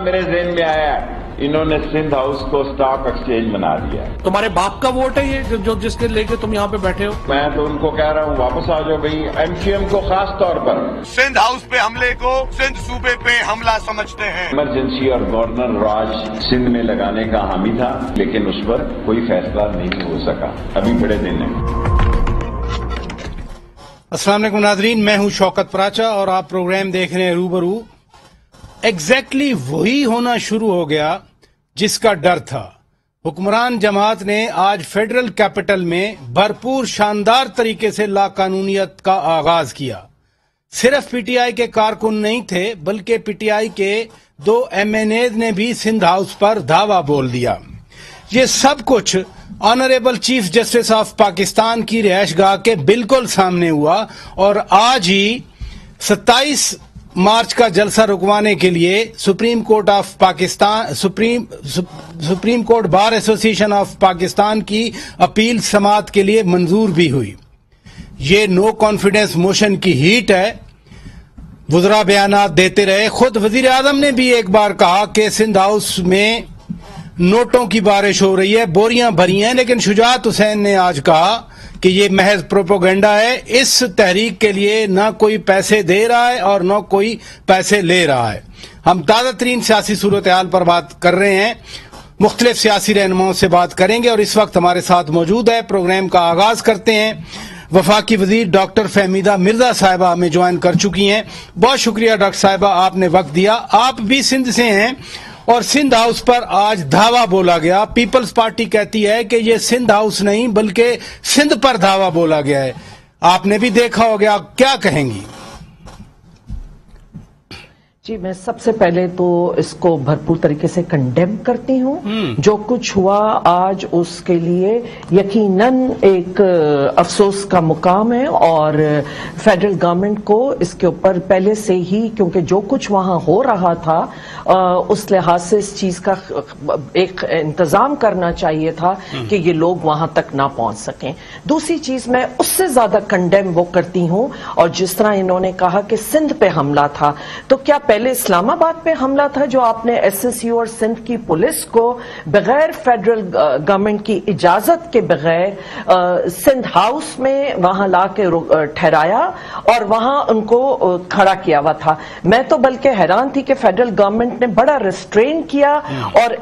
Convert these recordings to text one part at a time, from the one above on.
میرے ذہن میں آیا انہوں نے سندھ ہاؤس کو اسٹاک ایکسچینج بنا دیا ہے. تمہارے باپ کا ووٹ ہے یہ جو جس کے لے کے تم یہاں پہ بیٹھے ہو؟ میں تو ان کو کہہ رہا ہوں واپس آ جاؤ بھائی. ایم کیو ایم کو خاص طور پر سندھ ہاؤس پہ حملے کو سندھ صوبے پہ حملہ سمجھتے ہیں. ایمرجنسی اور گورنر راج سندھ میں لگانے کا حامی تھا لیکن اس پر کوئی فیصلہ نہیں ہو سکا. ابھی بڑے دن ہیں. السلام علیکم ناظرین، میں ہوں شوکت پراچا اور آپ پروگرام دیکھ رہے ہیں روبرو. ایگزیکٹلی وہی ہونا شروع ہو گیا جس کا ڈر تھا. حکمران جماعت نے آج فیڈرل کیپٹل میں بھرپور شاندار طریقے سے لا قانونیت کا آغاز کیا. صرف پی ٹی آئی کے کارکن نہیں تھے بلکہ پی ٹی آئی کے 2 MNAs نے بھی سندھ ہاؤس پر دھاوا بول دیا. یہ سب کچھ honourable chief justice of Pakistan کی رہائش گاہ کے بالکل سامنے ہوا اور آج ہی 27 مارچ کا جلسہ رکوانے کے لیے supreme court of Pakistan supreme court bar ایسوسی ایشن آف پاکستان کی اپیل سماعت کے لیے منظور بھی ہوئی. یہ نو کانفیڈنس موشن کی ہیٹ ہے. وزراء بیانات دیتے رہے. خود وزیر اعظم نے بھی ایک بار کہا کہ سندھ ہاؤس میں نوٹوں کی بارش ہو رہی ہے، بوریاں بھری ہیں، لیکن شجاعت حسین نے آج کہا کہ یہ محض پروپیگنڈا ہے. اس تحریک کے لیے نہ کوئی پیسے دے رہا ہے اور نہ کوئی پیسے لے رہا ہے. ہم تازہ ترین سیاسی صورتحال پر بات کر رہے ہیں، مختلف سیاسی رہنماؤں سے بات کریں گے اور اس وقت ہمارے ساتھ موجود ہے. پروگرام کا آغاز کرتے ہیں. وفاقی وزیر ڈاکٹر فہمیدہ مرزا صاحبہ ہمیں جوائن کر چکی ہیں. بہت شکریہ ڈاکٹر صاحبہ، آپ نے وقت دیا. آپ بھی سندھ سے ہیں اور سندھ ہاؤس پر آج دھاوا بولا گیا. پیپلز پارٹی کہتی ہے کہ یہ سندھ ہاؤس نہیں بلکہ سندھ پر دھاوا بولا گیا ہے. آپ نے بھی دیکھا ہو گیا، کیا کہیں گی؟ جی، میں سب سے پہلے تو اس کو بھرپور طریقے سے کنڈیم کرتی ہوں. جو کچھ ہوا آج اس کے لیے یقیناً ایک افسوس کا مقام ہے اور فیڈرل گورنمنٹ کو اس کے اوپر پہلے سے ہی، کیونکہ جو کچھ وہاں ہو رہا تھا اس لحاظ سے اس چیز کا ایک انتظام کرنا چاہیے تھا کہ یہ لوگ وہاں تک نہ پہنچ سکیں. دوسری چیز میں اس سے زیادہ کنڈیم وہ کرتی ہوں، اور جس طرح انہوں نے کہا کہ سندھ پہ حملہ تھا، تو کیا پہلے اسلام آباد پہ حملہ تھا جو آپ نے SSU اور سندھ کی پولیس کو بغیر فیڈرل گورنمنٹ کی اجازت کے بغیر سندھ ہاؤس میں وہاں لا کے ٹھہرایا اور وہاں ان کو کھڑا کیا ہوا تھا؟ میں تو بلکہ حیران تھی کہ فیڈرل گورنمنٹ نے بڑا ریسٹرین کیا اور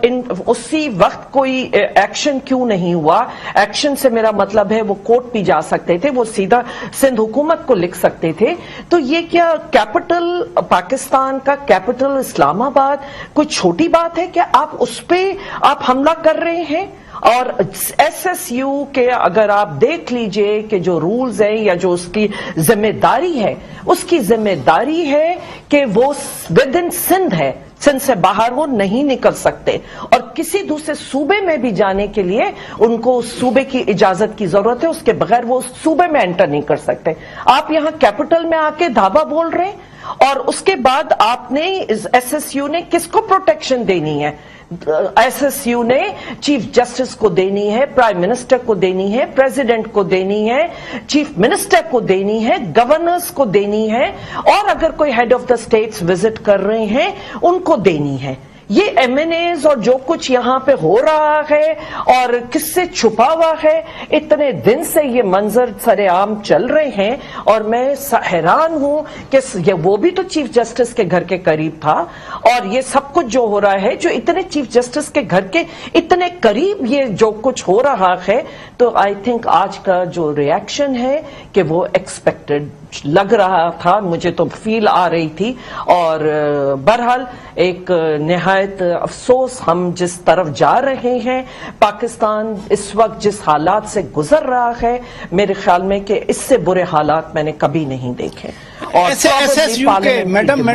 اسی وقت کوئی ایکشن کیوں نہیں ہوا. ایکشن سے میرا مطلب ہے وہ کورٹ بھی جا سکتے تھے، وہ سیدھا سندھ حکومت کو لکھ سکتے تھے. تو یہ کیا کیپٹل پاکستان کا کیپٹل اسلام آباد کوئی چھوٹی بات ہے کہ آپ اس پہ آپ حملہ کر رہے ہیں؟ اور SSU کے اگر آپ دیکھ لیجئے کہ جو رولز ہیں یا جو اس کی ذمہ داری ہے، اس کی ذمہ داری ہے کہ وہ ود ان سندھ ہے، سندھ سے باہر وہ نہیں نکل سکتے اور کسی دوسرے صوبے میں بھی جانے کے لیے ان کو اس صوبے کی اجازت کی ضرورت ہے، اس کے بغیر وہ اس صوبے میں انٹر نہیں کر سکتے. آپ یہاں کیپٹل میں آ کے دھاوا بول رہے ہیں اور اس کے بعد آپ نے SSU نے کس کو پروٹیکشن دینی ہے؟ SSU نے چیف جسٹس کو دینی ہے، پرائم منسٹر کو دینی ہے، پریزیڈنٹ کو دینی ہے، چیف منسٹر کو دینی ہے، گورنرز کو دینی ہے، اور اگر کوئی head of the states visit کر رہے ہیں ان کو دینی ہے. یہ MNAs اور جو کچھ یہاں پہ ہو رہا ہے اور کس سے چھپا ہوا ہے، اتنے دن سے یہ منظر سر عام چل رہے ہیں اور میں حیران ہوں کہ وہ بھی تو چیف جسٹس کے گھر کے قریب تھا اور یہ سب کچھ جو ہو رہا ہے جو اتنے چیف جسٹس کے گھر کے اتنے قریب یہ جو کچھ ہو رہا ہے، تو آئی تھنک آج کا جو ریاکشن ہے کہ وہ ایکسپیکٹڈ لگ رہا تھا، مجھے تو فیل آ رہی تھی. اور بہرحال ایک نہایت افسوس، ہم جس طرف جا رہے ہیں، پاکستان اس وقت جس حالات سے گزر رہا ہے، میرے خیال میں کہ اس سے برے حالات میں نے کبھی نہیں دیکھے. اور SSU کے میڈم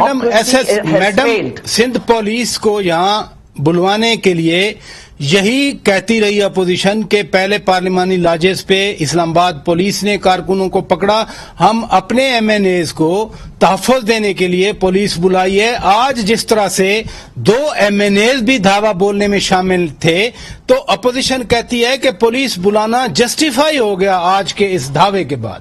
سندھ پولیس کو یہاں بلوانے کے لیے یہی کہتی رہی اپوزیشن کے پہلے پارلیمانی لاجز پہ اسلام آباد پولیس نے کارکنوں کو پکڑا، ہم اپنے MNAs کو تحفظ دینے کے لیے پولیس بلائی ہے. آج جس طرح سے 2 MNAs بھی دھاوا بولنے میں شامل تھے تو اپوزیشن کہتی ہے کہ پولیس بلانا جسٹیفائی ہو گیا آج کے اس دھاوے کے بعد.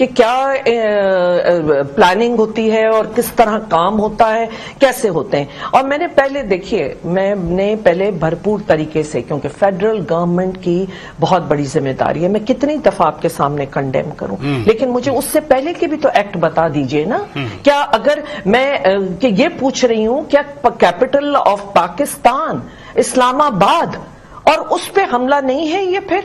کہ کیا پلاننگ ہوتی ہے اور کس طرح کام ہوتا ہے، کیسے ہوتے ہیں. اور میں نے پہلے دیکھیے، میں نے پہلے بھرپور طریقے سے، کیونکہ فیڈرل گورنمنٹ کی بہت بڑی ذمہ داری ہے، میں کتنی دفعہ آپ کے سامنے کنڈیم کروں، لیکن مجھے اس سے پہلے کے بھی تو ایکٹ بتا دیجئے نا. کیا اگر میں کہ یہ پوچھ رہی ہوں، کیا کیپٹل آف پاکستان اسلام آباد، اور اس پہ حملہ نہیں ہے یہ؟ پھر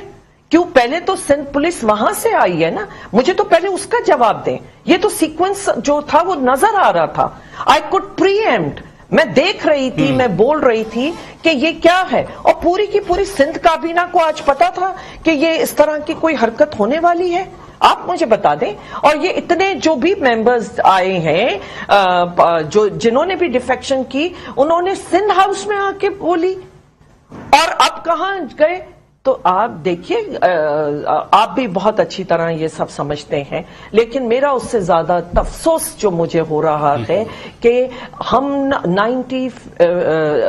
کیوں؟ پہلے تو سندھ پولیس وہاں سے آئی ہے نا، مجھے تو پہلے اس کا جواب دیں. یہ تو سیکوینس جو تھا وہ نظر آ رہا تھا. آئی کوڈ پری ایمپٹ، میں دیکھ رہی تھی، میں بول رہی تھی کہ یہ کیا ہے. اور پوری کی پوری سندھ کابینہ کو آج پتا تھا کہ یہ اس طرح کی کوئی حرکت ہونے والی ہے. آپ مجھے بتا دیں. اور یہ اتنے جو بھی ممبرز آئے ہیں جنہوں نے بھی ڈیفیکشن کی، انہوں نے سندھ ہاؤس میں آ کے بولی، اور اب کہاں گئے؟ تو آپ دیکھیے، آپ بھی بہت اچھی طرح یہ سب سمجھتے ہیں، لیکن میرا اس سے زیادہ افسوس جو مجھے ہو رہا ہے کہ ہم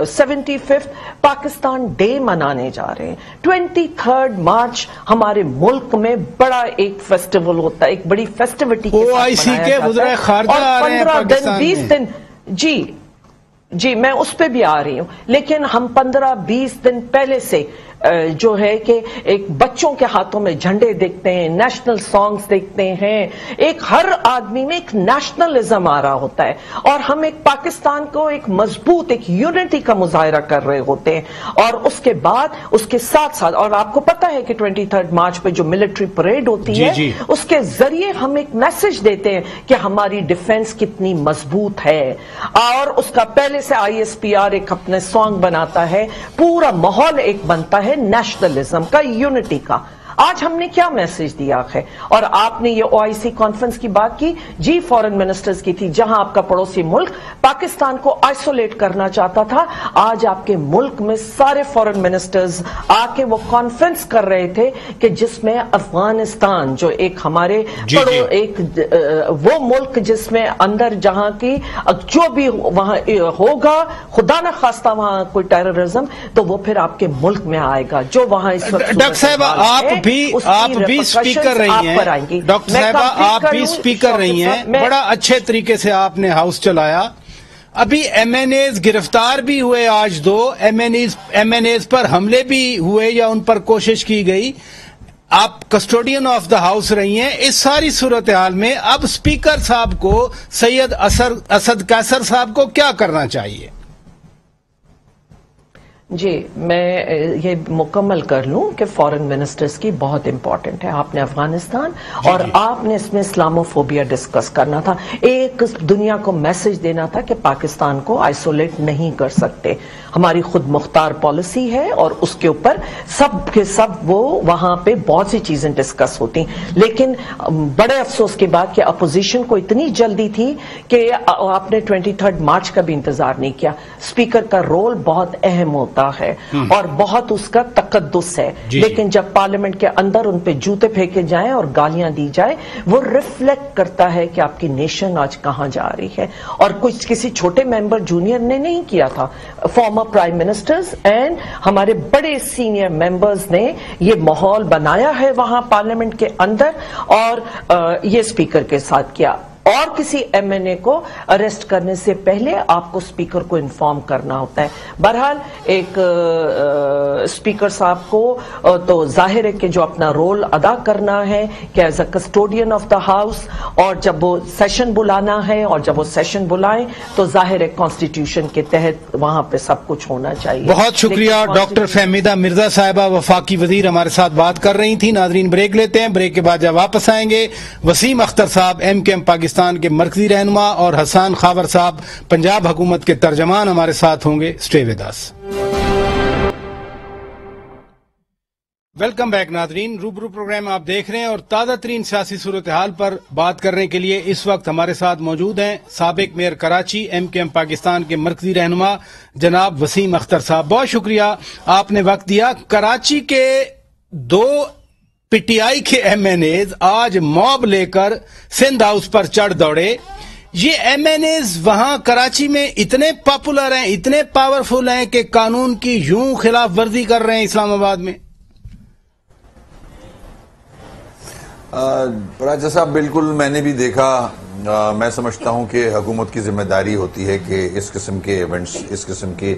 75th پاکستان ڈے منانے جا رہے ہیں. 23 مارچ ہمارے ملک میں بڑا ایک فیسٹیول ہوتا ہے، ایک بڑی فیسٹیوٹی کے ساتھ منایا جاتا ہے. اور 15 دن 20 دن جی میں اس پہ بھی آ رہی ہوں، لیکن ہم 15-20 دن پہلے سے جو ہے کہ ایک بچوں کے ہاتھوں میں جھنڈے دیکھتے ہیں، نیشنل سانگز دیکھتے ہیں، ایک ہر آدمی میں ایک نیشنلزم آ رہا ہوتا ہے، اور ہم ایک پاکستان کو ایک مضبوط ایک یونٹی کا مظاہرہ کر رہے ہوتے ہیں. اور اس کے بعد اس کے ساتھ ساتھ، اور آپ کو پتا ہے کہ 23 مارچ پہ جو ملٹری پریڈ ہوتی ہے، اس کے ذریعے ہم ایک میسج دیتے ہیں کہ ہماری ڈیفنس کتنی مضبوط ہے. اور اس کا پہلے سے ISPR ایک اپنے سانگ بناتا ہے، پورا ماحول ایک بنتا ہے نیشنلزم کا، یونٹی کا. آج ہم نے کیا میسج دیا ہے؟ اور آپ نے یہ OIC کانفرنس کی بات کی، جی فورن منسٹرز کی تھی، جہاں آپ کا پڑوسی ملک پاکستان کو آئسولیٹ کرنا چاہتا تھا. آج آپ کے ملک میں سارے فورن منسٹرز آ کے وہ کانفرنس کر رہے تھے کہ جس میں افغانستان جو ایک ہمارے ایک وہ ملک جس میں اندر جہاں کی جو بھی وہاں ہوگا، خدا نہ خواستہ وہاں کوئی ٹیررزم، تو وہ پھر آپ کے ملک میں آئے گا. جو وہاں اس وقت ڈاکٹر صاحب آپ بھی اسپیکر رہی ہیں، ڈاکٹر صاحبہ آپ بھی اسپیکر رہی ہیں، بڑا اچھے طریقے سے آپ نے ہاؤس چلایا. ابھی MNAs گرفتار بھی ہوئے، آج 2 MNAs پر حملے بھی ہوئے یا ان پر کوشش کی گئی. آپ کسٹوڈین آف دا ہاؤس رہی ہیں. اس ساری صورتحال میں اب اسپیکر صاحب کو، سید اسد قیصر صاحب کو کیا کرنا چاہیے؟ جی میں یہ مکمل کر لوں کہ فورن منسٹرز کی بہت امپورٹنٹ ہے. آپ نے افغانستان اور آپ نے اس میں اسلاموفوبیا ڈسکس کرنا تھا، ایک دنیا کو میسج دینا تھا کہ پاکستان کو آئسولیٹ نہیں کر سکتے. ہماری خود مختار پالیسی ہے اور اس کے اوپر سب کے سب وہ وہاں پہ بہت سی چیزیں ڈسکس ہوتی. لیکن بڑے افسوس کی بات کہ اپوزیشن کو اتنی جلدی تھی کہ آپ نے 23 مارچ کا بھی انتظار نہیں کیا. اسپیکر کا رول بہت اہم ہوتا ہے اور بہت اس کا تقدس ہے، لیکن جب پارلیمنٹ کے اندر ان پہ جوتے پھینکے جائیں اور گالیاں دی جائیں، وہ ریفلیکٹ کرتا ہے کہ آپ کی نیشن آج کہاں جا رہی ہے. اور کچھ کسی چھوٹے ممبر جونیئر نے نہیں کیا تھا، فارمر پرائم منسٹرز اینڈ ہمارے بڑے سینئر ممبرز نے یہ ماحول بنایا ہے وہاں پارلیمنٹ کے اندر، اور یہ اسپیکر کے ساتھ کیا. اور کسی MNA کو اریسٹ کرنے سے پہلے آپ کو اسپیکر کو انفارم کرنا ہوتا ہے. بہرحال ایک اسپیکر صاحب کو تو ظاہر ہے کہ جو اپنا رول ادا کرنا ہے کہ as a custodian of the house, اور جب وہ سیشن بلانا ہے اور جب وہ سیشن بلائیں تو ظاہر ہے کانسٹیٹیوشن کے تحت وہاں پہ سب کچھ ہونا چاہیے. بہت شکریہ ڈاکٹر فہمیدہ مرزا صاحبہ، وفاقی وزیر ہمارے ساتھ بات کر رہی تھیں. ناظرین بریک لیتے ہیں، بریک کے بعد جب واپس آئیں گے وسیم اختر صاحب MKM پاکستان کے مرکزی رہنما اور حسان خاور صاحب پنجاب حکومت کے ترجمان ہمارے ساتھ ہوں گے. Stay with us. Welcome back ناظرین، روبرو پروگرام آپ دیکھ رہے ہیں اور تازہ ترین سیاسی صورتحال پر بات کرنے کے لیے اس وقت ہمارے ساتھ موجود ہیں سابق میئر کراچی MKM پاکستان کے مرکزی رہنما جناب وسیم اختر صاحب. بہت شکریہ آپ نے وقت دیا. کراچی کے 2 PTI کے MNAs آج موب لے کر سندھ ہاؤس پر چڑھ دوڑے. یہ MNAs وہاں کراچی میں اتنے پاپولر ہیں، اتنے پاورفل ہیں کہ قانون کی یوں خلاف ورزی کر رہے ہیں اسلام آباد میں. راجہ صاحب بالکل میں نے بھی دیکھا. میں سمجھتا ہوں کہ حکومت کی ذمہ داری ہوتی ہے کہ اس قسم کے ایونٹس, اس قسم کے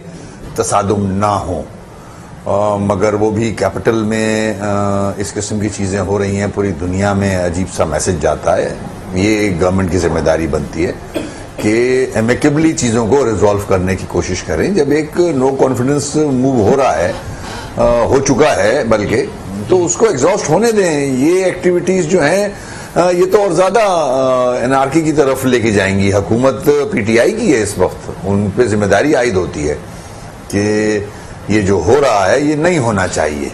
تصادم نہ ہوں, مگر وہ بھی کیپٹل میں اس قسم کی چیزیں ہو رہی ہیں, پوری دنیا میں عجیب سا میسج جاتا ہے. یہ گورنمنٹ کی ذمہ داری بنتی ہے کہ ایمیکیبلی چیزوں کو ریزالو کرنے کی کوشش کریں. جب ایک نو کانفیڈنس موو ہو رہا ہے, ہو چکا ہے بلکہ, تو اس کو ایگزاسٹ ہونے دیں. یہ ایکٹیویٹیز جو ہیں یہ تو اور زیادہ انارکی کی طرف لے کے جائیں گی. حکومت پی ٹی آئی کی ہے اس وقت, ان پہ ذمہ داری عائد ہوتی ہے کہ یہ جو ہو رہا ہے یہ نہیں ہونا چاہیے.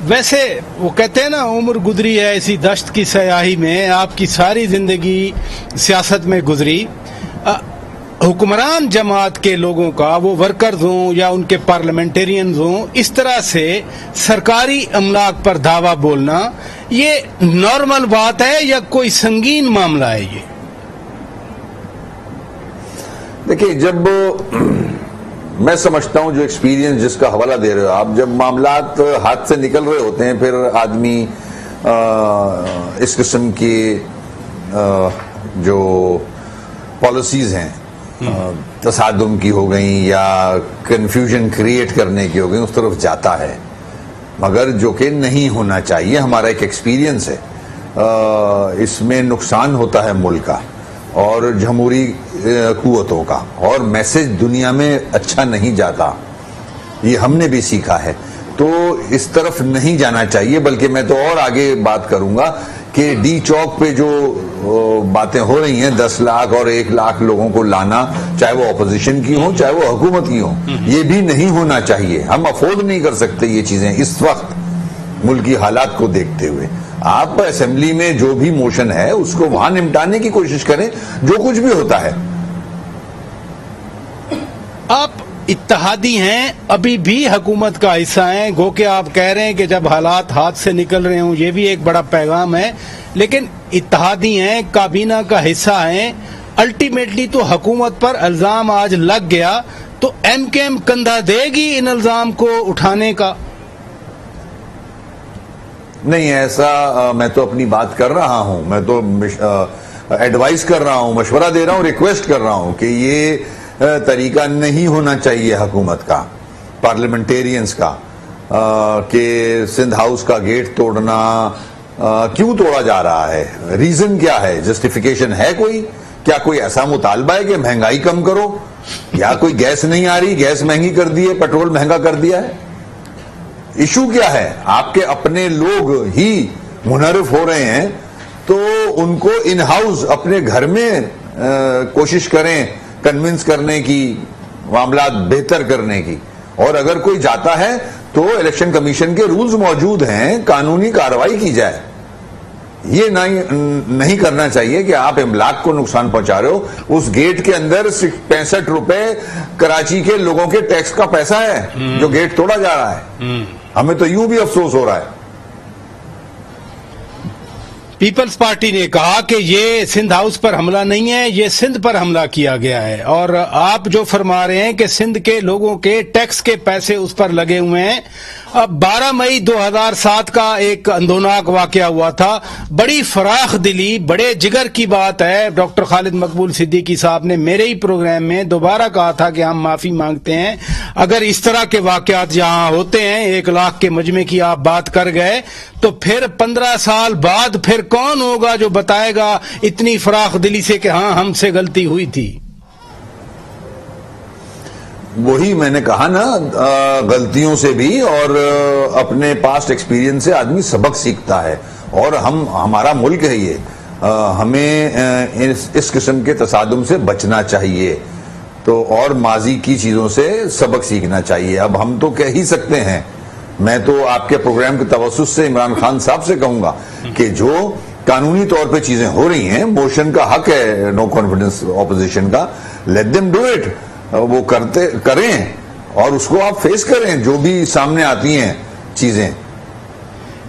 ویسے وہ کہتے ہیں نا, عمر گزری ہے اسی دشت کی سیاحی میں. آپ کی ساری زندگی سیاست میں گزری. حکمران جماعت کے لوگوں کا, وہ ورکرز ہوں یا ان کے پارلیمنٹرینز ہوں, اس طرح سے سرکاری املاک پر دعویٰ بولنا یہ نارمل بات ہے یا کوئی سنگین معاملہ ہے؟ یہ دیکھیں, جب میں سمجھتا ہوں جو ایکسپیرینس جس کا حوالہ دے رہے ہو آپ, جب معاملات ہاتھ سے نکل رہے ہوتے ہیں پھر آدمی اس قسم کی جو پالیسیز ہیں تصادم کی ہو گئیں یا کنفیوژن کریٹ کرنے کی ہو گئیں اس طرف جاتا ہے, مگر جو کہ نہیں ہونا چاہیے. ہمارا ایک ایکسپیرینس ہے, اس میں نقصان ہوتا ہے ملک کا اور جمہوری قوتوں کا, اور میسج دنیا میں اچھا نہیں جاتا. یہ ہم نے بھی سیکھا ہے, تو اس طرف نہیں جانا چاہیے. بلکہ میں تو اور آگے بات کروں گا کہ ڈی چوک پہ جو باتیں ہو رہی ہیں 10 لاکھ اور 1 لاکھ لوگوں کو لانا, چاہے وہ اپوزیشن کی ہوں چاہے وہ حکومت کی ہوں, یہ بھی نہیں ہونا چاہیے. ہم افورڈ نہیں کر سکتے یہ چیزیں اس وقت ملکی حالات کو دیکھتے ہوئے. آپ اسمبلی میں جو بھی موشن ہے اس کو وہاں نمٹانے کی کوشش کریں جو کچھ بھی ہوتا ہے. آپ اتحادی ہیں, ابھی بھی حکومت کا حصہ ہیں, گو کہ آپ کہہ رہے ہیں کہ جب حالات ہاتھ سے نکل رہے ہوں, یہ بھی ایک بڑا پیغام ہے. لیکن اتحادی ہیں, کابینہ کا حصہ ہیں, الٹیمیٹلی تو حکومت پر الزام آج لگ گیا, تو ایم کے ایم کندھا دے گی ان الزام کو اٹھانے کا؟ نہیں, ایسا میں تو اپنی بات کر رہا ہوں, میں تو ایڈوائز کر رہا ہوں, مشورہ دے رہا ہوں, ریکویسٹ کر رہا ہوں کہ یہ طریقہ نہیں ہونا چاہیے حکومت کا, پارلیمنٹیرینز کا, کہ سندھ ہاؤس کا گیٹ توڑنا کیوں توڑا جا رہا ہے, ریزن کیا ہے, جسٹیفیکیشن ہے کوئی؟ کیا کوئی ایسا مطالبہ ہے کہ مہنگائی کم کرو, یا کوئی گیس نہیں آ رہی, گیس مہنگی کر دی ہے, پیٹرول مہنگا کر دیا ہے؟ ایشو کیا ہے؟ آپ کے اپنے لوگ ہی منحرف ہو رہے ہیں, تو ان کو ان ہاؤس اپنے گھر میں کوشش کریں کنونس کرنے کی, معاملات بہتر کرنے کی. اور اگر کوئی جاتا ہے تو الیکشن کمیشن کے رولز موجود ہیں, قانونی کارروائی کی جائے. یہ نہیں کرنا چاہیے کہ آپ املاک کو نقصان پہنچا رہے ہو. اس گیٹ کے اندر 65 روپے کراچی کے لوگوں کے ٹیکس کا پیسہ ہے جو گیٹ توڑا جا رہا ہے. ہمیں تو یوں بھی افسوس ہو رہا ہے. پیپلز پارٹی نے کہا کہ یہ سندھ ہاؤس پر حملہ نہیں ہے, یہ سندھ پر حملہ کیا گیا ہے, اور آپ جو فرما رہے ہیں کہ سندھ کے لوگوں کے ٹیکس کے پیسے اس پر لگے ہوئے ہیں. اب 12 مئی 2007 کا ایک اندوناک واقعہ ہوا تھا, بڑی فراخ دلی, بڑے جگر کی بات ہے. ڈاکٹر خالد مقبول صدیقی صاحب نے میرے ہی پروگرام میں دوبارہ کہا تھا کہ ہم معافی مانگتے ہیں. اگر اس طرح کے واقعات جہاں ہوتے ہیں, 1 لاکھ کے مجمع کی آپ بات کر گئے, تو پھر 15 سال بعد پھر کون ہوگا جو بتائے گا اتنی فراخ دلی سے کہ ہاں ہم سے غلطی ہوئی تھی؟ وہی میں نے کہا نا, غلطیوں سے بھی اور اپنے پاسٹ ایکسپیرینس سے آدمی سبق سیکھتا ہے. اور ہمارا ملک ہے یہ, ہمیں اس قسم کے تصادم سے بچنا چاہیے, تو اور ماضی کی چیزوں سے سبق سیکھنا چاہیے. اب ہم تو کہہ ہی سکتے ہیں, میں تو آپ کے پروگرام کے توسط سے عمران خان صاحب سے کہوں گا کہ جو قانونی طور پہ چیزیں ہو رہی ہیں, موشن کا حق ہے نو کانفیڈنس اپوزیشن کا, لیٹ دیم ڈو اٹ. وہ کریں اور اس کو آپ فیس کریں جو بھی سامنے آتی ہیں چیزیں.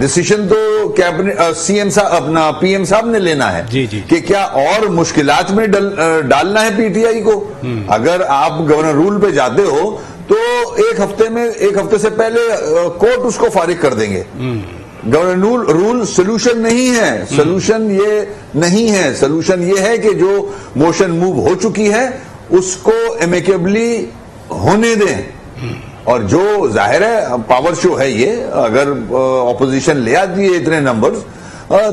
ڈیسیشن تو سی ایم صاحب اپنا پی ایم صاحب نے لینا ہے کہ کیا اور مشکلات میں ڈالنا ہے پی ٹی آئی کو. اگر آپ گورنر رول پہ جاتے ہو تو ایک ہفتے سے پہلے کورٹ اس کو فارغ کر دیں گے. گورنر رول سولوشن نہیں ہے, سولوشن یہ نہیں ہے. سولوشن یہ ہے کہ جو موشن موو ہو چکی ہے اس کو امیکیبلی ہونے دیں. اور جو ظاہر ہے پاور شو ہے یہ, اگر اپوزیشن لے آتی ہے اتنے نمبرز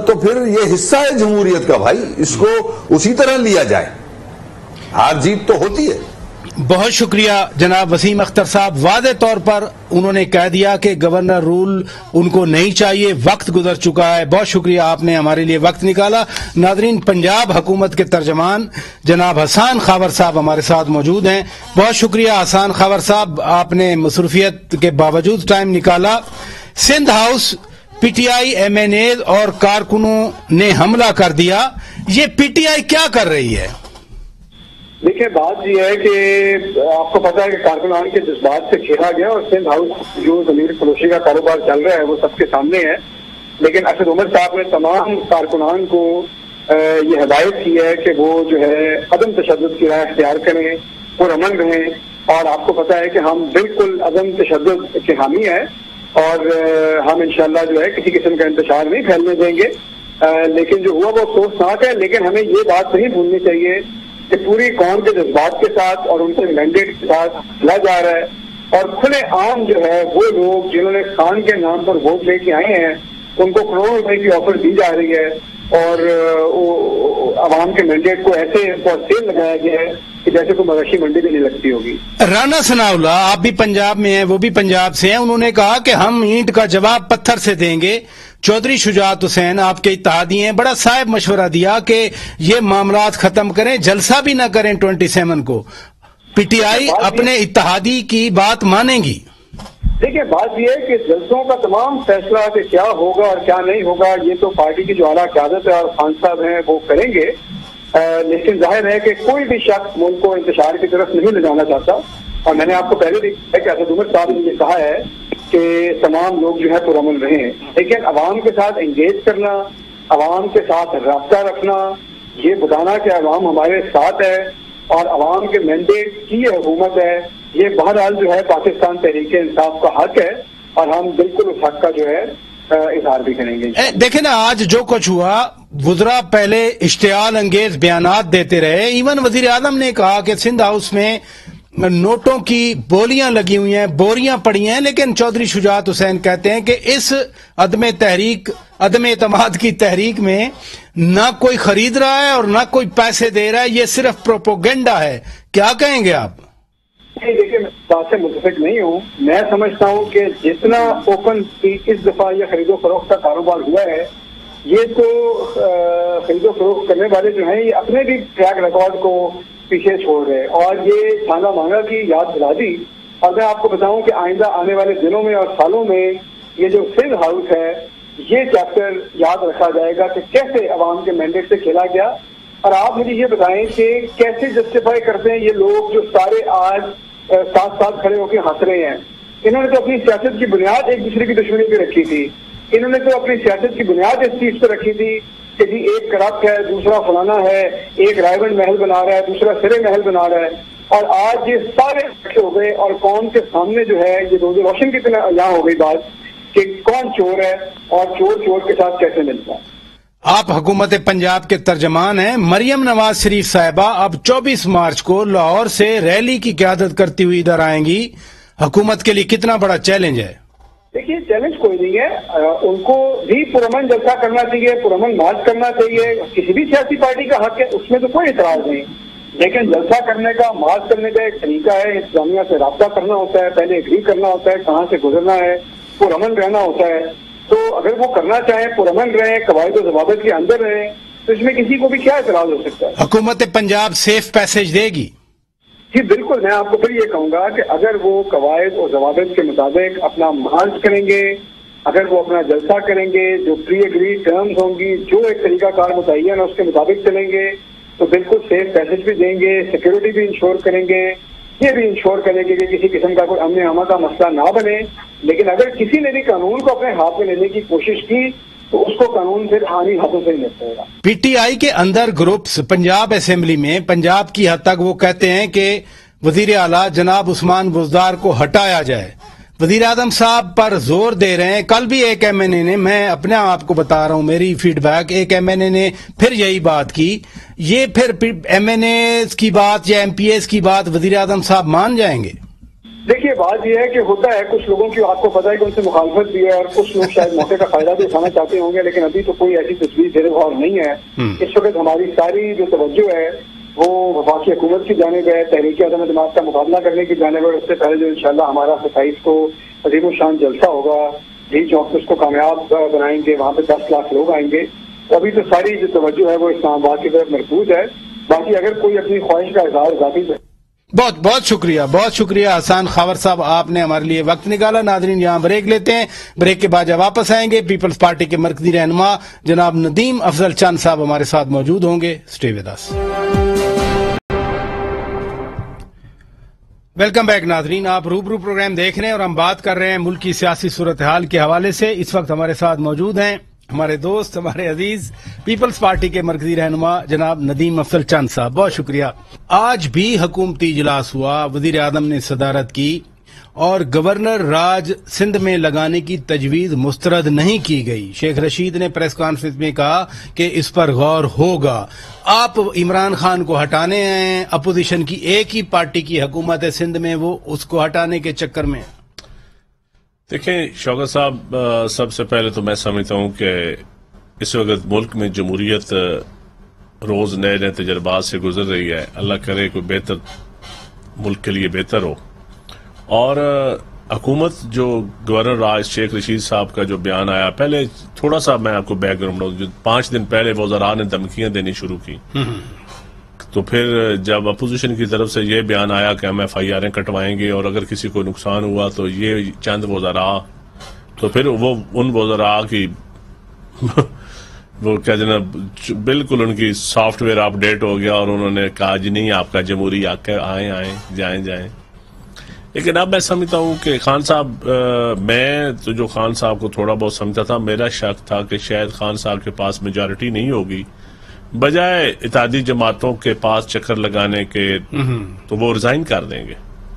تو پھر یہ حصہ ہے جمہوریت کا بھائی, اس کو اسی طرح لیا جائے. ہار جیت تو ہوتی ہے. بہت شکریہ جناب وسیم اختر صاحب. واضح طور پر انہوں نے کہہ دیا کہ گورنر رول ان کو نہیں چاہیے, وقت گزر چکا ہے. بہت شکریہ, آپ نے ہمارے لیے وقت نکالا. ناظرین, پنجاب حکومت کے ترجمان جناب حسان خاور صاحب ہمارے ساتھ موجود ہیں. بہت شکریہ حسان خاور صاحب, آپ نے مصروفیت کے باوجود ٹائم نکالا. Sindh house P T I M N A اور کارکنوں نے حملہ کر دیا. یہ پی ٹی آئی کیا کر رہی ہے؟ دیکھیں, بات یہ ہے کہ آپ کو پتا ہے کہ کارکنان کے جذبات سے گھیرا گیا اور سندھ ہاؤس جو ضمیر فروشی کا کاروبار چل رہا ہے وہ سب کے سامنے ہے. لیکن اسد عمر صاحب نے تمام کارکنان کو یہ ہدایت کی ہے کہ وہ جو ہے عدم تشدد کی راہ اختیار کریں, پرامن رہیں. اور آپ کو پتا ہے کہ ہم بالکل عدم تشدد کے حامی ہیں اور ہم انشاءاللہ جو ہے کسی قسم کا انتشار نہیں پھیلنے دیں گے. لیکن جو ہوا وہ افسوسناک ہے. لیکن ہمیں یہ بات نہیں بھولنی چاہیے کہ پوری قوم کے جذبات کے ساتھ اور ان کے مینڈیٹ کے ساتھ چلا جا رہا ہے. اور کھلے عام جو ہے وہ لوگ جنہوں نے خان کے نام پر ووٹ لے کے آئے ہیں ان کو کروڑوں روپے کی آفر دی جا رہی ہے اور عوام کے مینڈیٹ کو ایسے سیل لگایا گیا ہے کہ جیسے کوئی مویشی منڈی بھی نہیں لگتی ہوگی. رانا ثناء اللہ, آپ بھی پنجاب میں ہیں, وہ بھی پنجاب سے ہیں. انہوں نے کہا کہ ہم اینٹ کا جواب پتھر سے دیں گے. چودھری شجاعت حسین آپ کے اتحادی ہیں, بڑا صاحب مشورہ دیا کہ یہ معاملات ختم کریں, جلسہ بھی نہ کریں 27 کو. پی ٹی آئی اپنے اتحادی کی بات مانیں گی؟ دیکھیں, بات یہ ہے کہ جلسوں کا تمام فیصلہ کہ کیا ہوگا اور کیا نہیں ہوگا یہ تو پارٹی کی جو اعلیٰ قیادت ہے اور خان صاحب ہیں وہ کریں گے. لیکن ظاہر ہے کہ کوئی بھی شخص ملک کو انتشار کی طرف نہیں لے جانا چاہتا. اور میں نے آپ کو پہلے بھی کہا کہ اسد عمر صاحب نے یہ کہا ہے کہ تمام لوگ جو ہے پرامن رہیں. لیکن عوام کے ساتھ انگیج کرنا, عوام کے ساتھ رابطہ رکھنا, یہ بتانا کہ عوام ہمارے ساتھ ہے اور عوام کے مینڈیٹ کی یہ حکومت ہے, یہ بہرحال جو ہے پاکستان تحریک انصاف کا حق ہے اور ہم بالکل اس حق کا جو ہے اظہار بھی کریں گے. دیکھیں نا, آج جو کچھ ہوا, وزراء پہلے اشتعال انگیز بیانات دیتے رہے. ایون وزیر اعظم نے کہا کہ سندھ ہاؤس میں نوٹوں کی بولیاں لگی ہوئی ہیں, بوریاں پڑی ہیں. لیکن چودھری شجاعت حسین کہتے ہیں کہ اس عدم اعتماد کی تحریک میں نہ کوئی خرید رہا ہے اور نہ کوئی پیسے دے رہا ہے, یہ صرف پروپوگنڈا ہے. کیا کہیں گے آپ؟ دیکھیے, میں بات سے متفق نہیں ہوں. میں سمجھتا ہوں کہ جتنا اوپن اس دفعہ یہ خرید و فروخت کا کاروبار ہوا ہے, یہ تو خرید و فروخت کرنے والے جو ہیں یہ اپنے بھی ٹریک ریکارڈ کو پیچھے چھوڑ رہے اور یہ چھانا مانگا کی یاد دلا دی. اور میں آپ کو بتاؤں کہ آئندہ آنے والے دنوں میں اور سالوں میں یہ جو سندھ ہاؤس ہے یہ چیپٹر یاد رکھا جائے گا کہ کیسے عوام کے مینڈیٹ سے کھیلا گیا. اور آپ مجھے یہ بتائیں کہ کیسے جسٹیفائی کرتے ہیں یہ لوگ جو سارے آج ساتھ ساتھ کھڑے ہو کے ہنس رہے ہیں. انہوں نے تو اپنی سیاست کی بنیاد ایک دوسرے کی دشمنی پہ رکھی تھی. انہوں نے تو اپنی سیاست کی بنیاد اس چیز پہ رکھی تھی کہ جی ایک کرپٹ ہے, دوسرا فلانا ہے, ایک رائے محل بنا رہا ہے, دوسرا سرے محل بنا رہا ہے. اور آج یہ سارے اکٹھے ہو گئے اور قوم کے سامنے جو ہے یہ روز روشن کی طرح یہاں ہو گئی بات کہ کون چور ہے اور چور چور کے ساتھ کیسے ملتا ہے. آپ حکومت پنجاب کے ترجمان ہیں. مریم نواز شریف صاحبہ اب 24 مارچ کو لاہور سے ریلی کی قیادت کرتی ہوئی ادھر آئیں گی. حکومت کے لیے کتنا بڑا چیلنج ہے؟ دیکھیے, چیلنج کوئی نہیں ہے. ان کو بھی پرامن جلسہ کرنا چاہیے, پرامن مارچ کرنا چاہیے. کسی بھی سیاسی پارٹی کا حق ہے, اس میں تو کوئی اعتراض نہیں. لیکن جلسہ کرنے کا, مارچ کرنے کا ایک طریقہ ہے. انتظامیہ سے رابطہ کرنا ہوتا ہے, پہلے اگری کرنا ہوتا ہے کہاں سے گزرنا ہے, پرامن رہنا ہوتا ہے. تو اگر وہ کرنا چاہیں, پرامن رہیں, قواعد و ضوابط کے اندر رہیں, تو اس میں کسی کو بھی کیا اعتراض ہو سکتا ہے. حکومت پنجاب سیف پیسج دے گی؟ جی بالکل. میں آپ کو پھر یہ کہوں گا کہ اگر وہ قواعد اور ضوابط کے مطابق اپنا مارچ کریں گے, اگر وہ اپنا جلسہ کریں گے, جو پری اگری ٹرمز ہوں گی, جو ایک طریقہ کار متعین ہے اس کے مطابق چلیں گے, تو بالکل سیف پیسج بھی دیں گے, سیکورٹی بھی انشور کریں گے. یہ بھی انشور کرے گی کہ کسی قسم کا کوئی امن امان کا مسئلہ نہ بنے. لیکن اگر کسی نے بھی قانون کو اپنے ہاتھ میں لینے کی کوشش کی تو اس کو قانون پھر آنی ہاتھوں سے ہی مل پائے گا. پی ٹی آئی کے اندر گروپس پنجاب اسمبلی میں پنجاب کی حد تک وہ کہتے ہیں کہ وزیر اعلیٰ جناب عثمان بزدار کو ہٹایا جائے. وزیر اعظم صاحب پر زور دے رہے ہیں. کل بھی ایک ایم این اے نے, میں اپنے آپ کو بتا رہا ہوں میری فیڈ بیک, ایک ایم این اے نے پھر یہی بات کی. یہ پھر ایم این اے کی بات یا ایم پی ایس کی بات وزیر اعظم صاحب مان جائیں گے؟ دیکھیے بات یہ ہے کہ ہوتا ہے کچھ لوگوں کی, آپ کو پتا ہے کہ ان سے مخالفت بھی ہے اور کچھ لوگ شاید موقع کا فائدہ بھی اٹھانا چاہتے ہوں گے, لیکن ابھی تو کوئی ایسی تصویر زیر غور نہیں ہے. اس وقت ہماری ساری جو توجہ ہے وہ وفاقی حکومت کی جانب ہے, تحریک عدم اعتماد کا مقابلہ کرنے کی جانب ہے. اس سے پہلے جو انشاءاللہ ہمارا 27 کو عظیم الشان جلسہ ہوگا, جی چوک اس کو کامیاب بنائیں گے, وہاں پہ 10 لاکھ لوگ آئیں گے. تو ابھی تو ساری جو توجہ ہے وہ اسلام آباد کی طرف مرکوز ہے. باقی اگر کوئی اپنی خواہش کا اظہار ذاتی بہت بہت شکریہ, بہت شکریہ احسان خاور صاحب, آپ نے ہمارے لیے وقت نکالا. ناظرین یہاں بریک لیتے ہیں, بریک کے بعد جب واپس آئیں گے پیپلز پارٹی کے مرکزی رہنما جناب ندیم افضل چند صاحب ہمارے ساتھ موجود ہوں گے. Stay with us. Welcome back ناظرین, آپ روبرو پروگرام دیکھ رہے ہیں اور ہم بات کر رہے ہیں ملکی سیاسی صورتحال کے حوالے سے. اس وقت ہمارے ساتھ موجود ہیں ہمارے دوست, ہمارے عزیز پیپلز پارٹی کے مرکزی رہنما جناب ندیم افضل چند صاحب. بہت شکریہ. آج بھی حکومتی اجلاس ہوا, وزیر اعظم نے صدارت کی اور گورنر راج سندھ میں لگانے کی تجویز مسترد نہیں کی گئی. شیخ رشید نے پریس کانفرنس میں کہا کہ اس پر غور ہوگا. آپ عمران خان کو ہٹانے ہیں, اپوزیشن کی ایک ہی پارٹی کی حکومت ہے سندھ میں, وہ اس کو ہٹانے کے چکر میں. دیکھیں شوکت صاحب, سب سے پہلے تو میں سمجھتا ہوں کہ اس وقت ملک میں جمہوریت روز نئے نئے تجربات سے گزر رہی ہے. اللہ کرے کوئی بہتر ملک کے لیے بہتر ہو. اور حکومت جو گورنر راج شیخ رشید صاحب کا جو بیان آیا, پہلے تھوڑا سا میں آپ کو بیک گراؤنڈ دوں, 5 دن پہلے وزراء نے دھمکیاں دینی شروع کی. تو پھر جب اپوزیشن کی طرف سے یہ بیان آیا کہ ہم ایف آئی آریں کٹوائیں گے اور اگر کسی کو نقصان ہوا تو یہ چند وزراء, تو پھر وہ ان وزراء کی وہ کہتے ہیں بالکل ان کی سافٹ ویئر اپ ڈیٹ ہو گیا اور انہوں نے کہا جی نہیں آپ کا جمہوری حق ہے, آئیں جائیں. لیکن اب میں سمجھتا ہوں کہ خان صاحب, میں تو جو خان صاحب کو تھوڑا بہت سمجھتا تھا, میرا شک تھا کہ شاید خان صاحب کے پاس میجارٹی نہیں ہوگی, بجائے اتحادی جماعتوں کے پاس چکر لگانے کے تو وہ ریزائن کر دیں گے.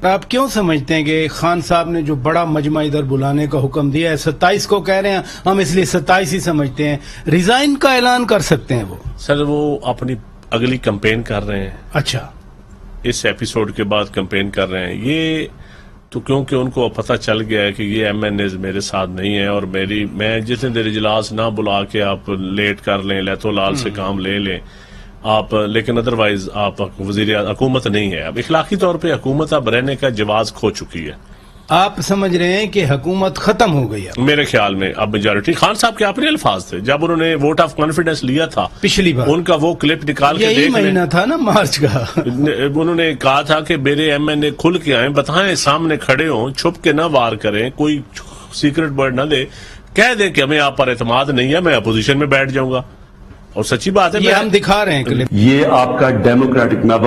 آپ کیوں سمجھتے ہیں کہ خان صاحب نے جو بڑا مجمع ادھر بلانے کا حکم دیا ہے, 27 کو کہہ رہے ہیں, ہم اس لیے 27 ہی سمجھتے ہیں, ریزائن کا اعلان کر سکتے ہیں وہ؟ سر وہ اپنی اگلی کمپین کر رہے ہیں. اچھا, اس ایپیسوڈ کے بعد کمپین کر رہے ہیں. یہ تو کیونکہ ان کو پتہ چل گیا ہے کہ یہ ایم این ایز میرے ساتھ نہیں ہے, اور میں جتنے دیر اجلاس نہ بلا کے آپ لیٹ کر لیں, لیتو لال سے کام لے لیں آپ, لیکن ادروائز آپ وزیر حکومت نہیں ہے. اب اخلاقی طور پہ حکومت اب رہنے کا جواز کھو چکی ہے. آپ سمجھ رہے ہیں کہ حکومت ختم ہو گئی ہے؟ میرے خیال میں اب میجارٹی, خان صاحب کے اپنے الفاظ تھے جب انہوں نے ووٹ آف کانفیڈنس لیا تھا پچھلی بار, ان کا وہ کلپ نکال کے یہی مہینہ تھا نا مارچ کا, انہوں نے کہا تھا کہ میرے ایم این اے کھل کے آئیں, بتائیں, سامنے کھڑے ہوں, چھپ کے نہ وار کریں, کوئی سیکرٹ ورڈ نہ دے, کہہ دیں کہ ہمیں آپ پر اعتماد نہیں ہے, میں اپوزیشن میں بیٹھ جاؤں گا. اور سچی بات ہے, یہ ہم دکھا رہے ہیں کلپ. یہ آپ کا ڈیموکریٹک, میں اب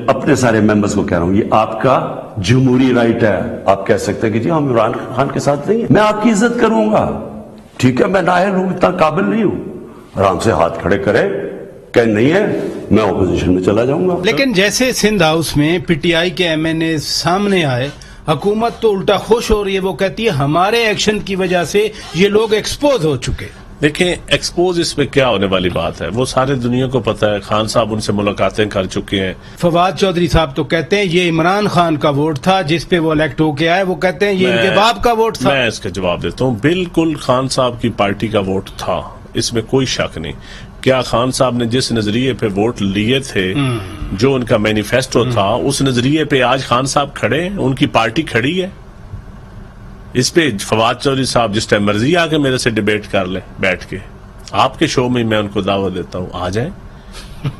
اپنے سارے ممبرز کو کہہ رہا ہوں, یہ آپ کا جمہوری رائٹ ہے. آپ کہہ سکتے ہیں کہ جی ہم عمران خان کے ساتھ نہیں ہیں, میں آپ کی عزت کروں گا, ٹھیک ہے, میں نااہل ہوں, اتنا قابل نہیں ہوں, آرام سے ہاتھ کھڑے کرے کہ نہیں ہے میں اپوزیشن میں چلا جاؤں گا. لیکن جیسے سندھ ہاؤس میں پی ٹی آئی کے ایم این اے سامنے آئے, حکومت تو الٹا خوش ہو رہی ہے, وہ کہتی ہے ہمارے ایکشن کی وجہ سے یہ لوگ ایکسپوز ہو چکے. دیکھیں ایکسپوز اس پہ کیا ہونے والی بات ہے, وہ سارے دنیا کو پتہ ہے, خان صاحب ان سے ملاقاتیں کر چکے ہیں. فواد چودھری صاحب تو کہتے ہیں یہ عمران خان کا ووٹ تھا جس پہ وہ الیکٹ ہو کے آئے, وہ کہتے ہیں یہ ان کے باپ کا ووٹ تھا. میں اس کا جواب دیتا ہوں, بالکل خان صاحب کی پارٹی کا ووٹ تھا, اس میں کوئی شک نہیں. کیا خان صاحب نے جس نظریے پہ ووٹ لیے تھے, جو ان کا مینیفیسٹو تھا, اس نظریے پہ آج خان صاحب کھڑے ہیں, ان کی پارٹی کھڑی ہے. اس پہ فواد چودھری صاحب جس ٹائم مرضی آ کے میرے سے ڈیبیٹ کر لیں بیٹھ کے, آپ کے شو میں میں ان کو دعوت دیتا ہوں, آ جائیں,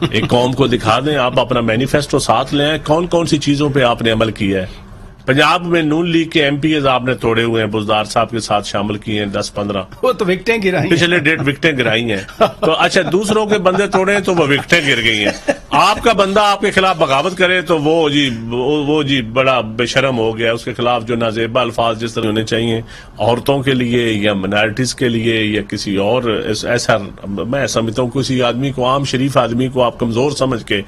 ایک قوم کو دکھا دیں, آپ اپنا مینیفیسٹو ساتھ لیں, کون کون سی چیزوں پہ آپ نے عمل کیا ہے. پنجاب میں نون لیگ کے ایم پی ایز آپ نے توڑے ہوئے ہیں, بزدار صاحب کے ساتھ شامل کیے ہیں 10-15, وہ تو وکٹیں گرائی, پچھلے 1.5 وکٹیں گرائی ہیں. تو اچھا دوسروں کے بندے توڑے ہیں تو وہ وکٹیں گر گئی ہیں. آپ کا بندہ آپ کے خلاف بغاوت کرے تو وہ جی بڑا بے شرم ہو گیا. اس کے خلاف جو نازیبا الفاظ جس طرح ہونے چاہیے عورتوں کے لیے یا منارٹیز کے لیے یا کسی اور ایسا میں سمجھتا ہوں کسی آدمی کو عام شریف آدمی کو آپ کمزور سمجھ کے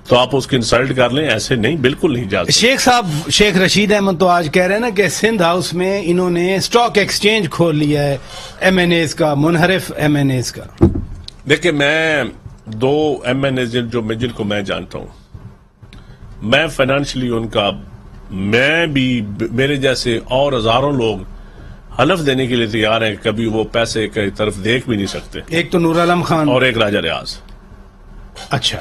تو آپ اس کی انسلٹ کر لیں, ایسے نہیں, بالکل نہیں جا سکتے. شیخ صاحب, شیخ رشید احمد تو آج کہہ رہے ہیں نا کہ سندھ ہاؤس میں انہوں نے اسٹاک ایکسچینج کھول لیا ہے ایم این ایز کا, منحرف ایم این ایز کا. دیکھیں میں 2 ایم این ایز جن کو میں جانتا ہوں, میں فائنانشلی ان کا, میں بھی میرے جیسے اور ہزاروں لوگ حلف دینے کے لیے تیار ہیں کہ کبھی وہ پیسے کی طرف دیکھ بھی نہیں سکتے. ایک تو نور عالم خان اور ایک راجہ ریاض. اچھا,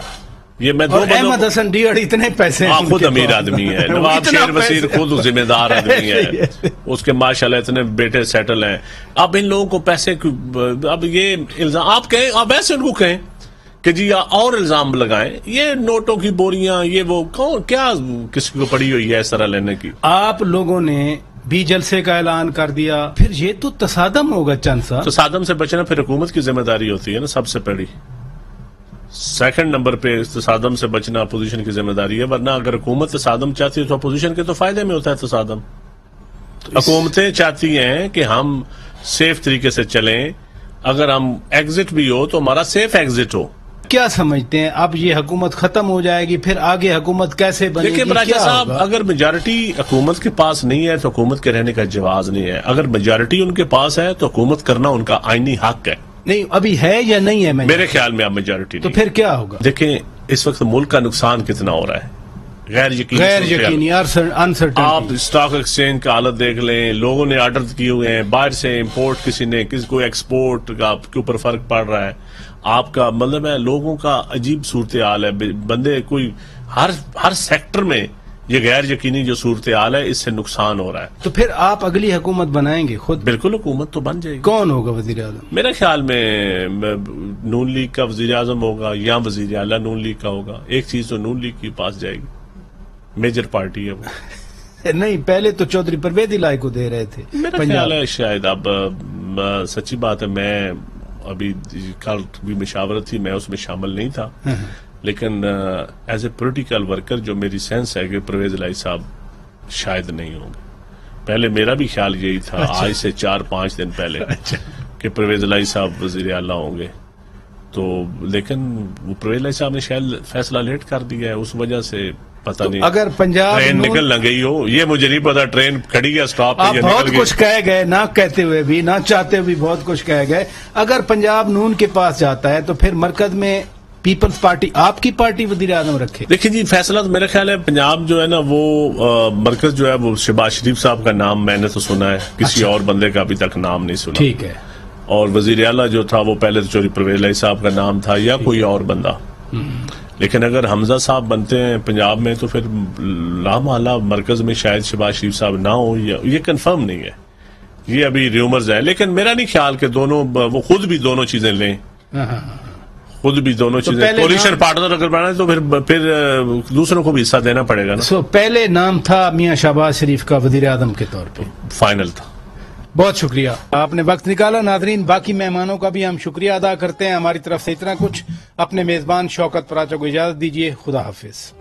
یہ میں احمد حسن ڈیڑھ اتنے پیسے خود امیر آدمی ہے. نواب شیر وزیر خود ذمہ دار آدمی ہے, اس کے ماشاءاللہ اتنے بیٹے سیٹل ہیں. اب ان لوگوں کو پیسے, اب یہ الزام آپ کہیں, آپ ایسے ان کو کہیں کہ جی اور الزام لگائیں, یہ نوٹوں کی بوریاں, یہ وہ کیا کسی کو پڑی ہوئی ہے اس طرح لینے کی. آپ لوگوں نے بھی جلسے کا اعلان کر دیا, پھر یہ تو تصادم ہوگا چند سا. تصادم سے بچنا پھر حکومت کی ذمہ داری ہوتی ہے نا سب سے پہلی. سیکنڈ نمبر پہ تصادم سے بچنا اپوزیشن کی ذمہ داری ہے, ورنہ اگر حکومت تصادم چاہتی ہے تو اپوزیشن کے تو فائدے میں ہوتا ہے تصادم. حکومتیں چاہتی ہیں کہ ہم سیف طریقے سے چلیں, اگر ہم ایگزٹ بھی ہو تو ہمارا سیف ایگزٹ ہو. کیا سمجھتے ہیں اب یہ حکومت ختم ہو جائے گی, پھر آگے حکومت کیسے بنے گی؟ دیکھیں راجہ صاحب, اگر میجارٹی حکومت کے پاس نہیں ہے تو حکومت کے رہنے کا جواز نہیں ہے. اگر میجارٹی ان کے پاس ہے تو حکومت کرنا ان کا آئینی حق ہے. نہیں ابھی ہے یا نہیں ہے؟ میرے خیال میں اب میجارٹی تو پھر کیا ہوگا؟ دیکھیں اس وقت ملک کا نقصان کتنا ہو رہا ہے, غیر یقینی انسرٹنٹی. آپ اسٹاک ایکسچینج کا حالت دیکھ لیں, لوگوں نے آرڈر کیے ہوئے ہیں باہر سے امپورٹ, کسی نے کسی کو ایکسپورٹ کا کے اوپر فرق پڑ رہا ہے. آپ کا مطلب ہے لوگوں کا عجیب صورتحال ہے, بندے کوئی ہر سیکٹر میں یہ غیر یقینی جو صورتحال ہے, اس سے نقصان ہو رہا ہے. تو پھر آپ اگلی حکومت بنائیں گے خود؟ بالکل حکومت تو بن جائے گی. کون ہوگا وزیر اعظم؟ میرے خیال میں نون لیگ کا وزیر اعظم ہوگا یا وزیر اعلیٰ نون لیگ کا ہوگا. ایک چیز تو نون لیگ کے پاس جائے گی, میجر پارٹی ہے وہ. نہیں پہلے تو چودھری پرویز الہی کو دے رہے تھے. میرا خیال ہے شاید, اب سچی بات ہے میں ابھی کل بھی مشاورت تھی, میں اس میں شامل نہیں تھا, لیکن ایز اے پولیٹیکل ورکر جو میری سینس ہے کہ پرویز الہی صاحب شاید نہیں ہوں گے. پہلے میرا بھی خیال یہی تھا آج سے 4-5 دن پہلے کہ پرویز الہی صاحب وزیر اعلیٰ ہوں گے, تو لیکن وہ پرویز الہی صاحب نے شاید فیصلہ لیٹ کر دیا ہے, اس وجہ سے پتہ نہیں اگر پنجاب ٹرین نکل نہ گئی ہو, یہ مجھے نہیں پتا. ٹرین کھڑی ہے اسٹاپ پہ, آپ بہت کچھ کہہ گئے, نہ کہتے ہوئے بھی نہ چاہتے ہوئے بھی بہت کچھ کہہ گئے. اگر پنجاب نون کے پاس جاتا ہے تو پھر مرکز میں پیپلز پارٹی, آپ کی پارٹی وزیر اعظم رکھے. دیکھیں جی فیصلہ تو میرا خیال ہے پنجاب جو ہے نا وہ مرکز جو ہے وہ شہباز شریف صاحب کا نام میں نے تو سنا ہے, کسی اور بندے کا ابھی تک نام نہیں سنا. ٹھیک ہے. اور وزیر اعلیٰ جو تھا وہ پہلے تو چودھری پرویز الہی صاحب کا نام تھا یا کوئی اور بندہ. لیکن اگر حمزہ صاحب بنتے ہیں پنجاب میں تو پھر لامحالہ مرکز میں شاید شہباز شریف صاحب نہ ہو, یہ کنفرم نہیں ہے, یہ ابھی ریومرز ہے. لیکن میرا نہیں خیال کہ دونوں وہ خود بھی دونوں چیزیں لیں, خود بھی دونوں چیزیں کولیشن پارٹنر اگر بنا تو پھر دوسروں کو بھی حصہ دینا پڑے گا نا. پہلے نام تھا میاں شہباز شریف کا وزیر اعظم کے طور پہ, فائنل تھا. بہت شکریہ آپ نے وقت نکالا. ناظرین باقی مہمانوں کا بھی ہم شکریہ ادا کرتے ہیں. ہماری طرف سے اتنا کچھ. اپنے میزبان شوکت پراچا کو اجازت دیجیے. خدا حافظ.